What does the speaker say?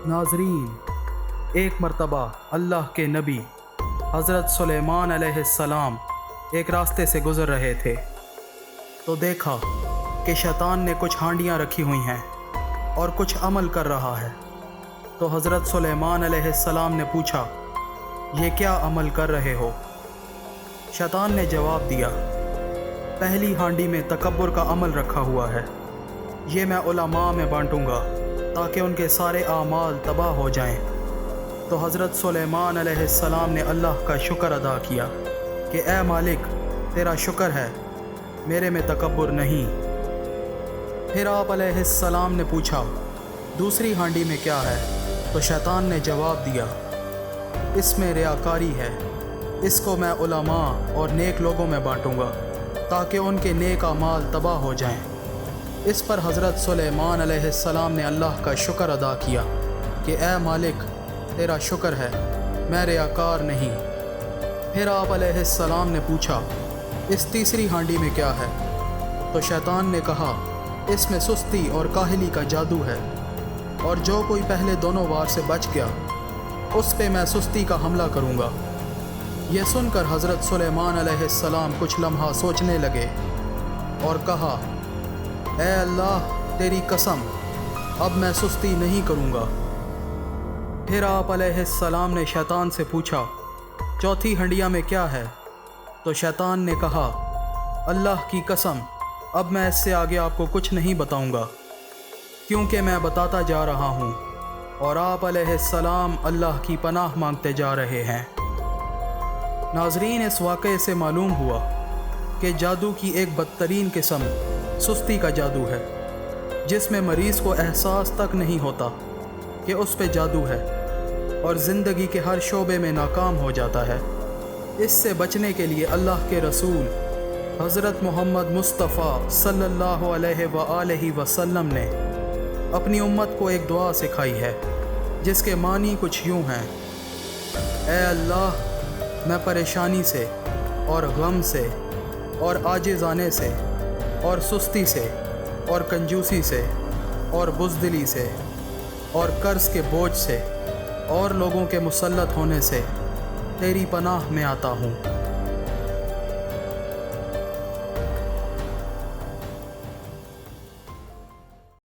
नाजरीन, एक मर्तबा अल्लाह के नबी हज़रत सुलेमान अलैहिस्सलाम एक रास्ते से गुज़र रहे थे तो देखा कि शैतान ने कुछ हांडियाँ रखी हुई हैं और कुछ अमल कर रहा है। तो हज़रत सुलेमान अलैहिस्सलाम ने पूछा, ये क्या अमल कर रहे हो? शैतान ने जवाब दिया, पहली हांडी में तकब्बुर का अमल रखा हुआ है, ये मैं उलमा में बांटूंगा ताकि उनके सारे आमाल तबाह हो जाएं। तो हज़रत सुलेमान अलैहिस्सलाम ने अल्लाह का शुक्र अदा किया कि ए मालिक, तेरा शुक्र है, मेरे में तकब्बुर नहीं। फिर आप अलैहिस्सलाम ने पूछा, दूसरी हांडी में क्या है? तो शैतान ने जवाब दिया, इसमें रियाकारी है, इसको मैं उलमा और नेक लोगों में बांटूंगा ताकि उनके नेक आमाल तबाह हो जाएं। इस पर हज़रत सुलेमान अलैहिस्सलाम ने अल्लाह का शुक्र अदा किया कि ए मालिक, तेरा शुक्र है, मैं रियाकार नहीं। फिर आप अलैहिस्सलाम ने पूछा, इस तीसरी हांडी में क्या है? तो शैतान ने कहा, इसमें सुस्ती और काहली का जादू है, और जो कोई पहले दोनों वार से बच गया उस पे मैं सुस्ती का हमला करूँगा। यह सुनकर हज़रत सुलेमान अलैहिस्सलाम कुछ लम्हा सोचने लगे और कहा, ए अल्लाह, तेरी कसम, अब मैं सुस्ती नहीं करूँगा। फिर आप अलैहिस्सलाम ने शैतान से पूछा, चौथी हंडिया में क्या है? तो शैतान ने कहा, अल्लाह की कसम, अब मैं इससे आगे आपको कुछ नहीं बताऊँगा, क्योंकि मैं बताता जा रहा हूँ और आप अलैहिस्सलाम अल्लाह की पनाह मांगते जा रहे हैं। नाजरीन, इस वाक़े से मालूम हुआ कि जादू की एक बदतरीन किस्म सुस्ती का जादू है, जिसमें मरीज़ को एहसास तक नहीं होता कि उस पे जादू है और ज़िंदगी के हर शोबे में नाकाम हो जाता है। इससे बचने के लिए अल्लाह के रसूल हज़रत मोहम्मद मुस्तफ़ा सल्लल्लाहु अलैहि वसल्लम ने अपनी उम्मत को एक दुआ सिखाई है, जिसके मानी कुछ यूँ हैं, ए अल्लाह, मैं परेशानी से और गम से और आजिज़ाने से और सुस्ती से और कंजूसी से और बुज़दिली से और कर्ज़ के बोझ से और लोगों के मुसल्लत होने से तेरी पनाह में आता हूँ।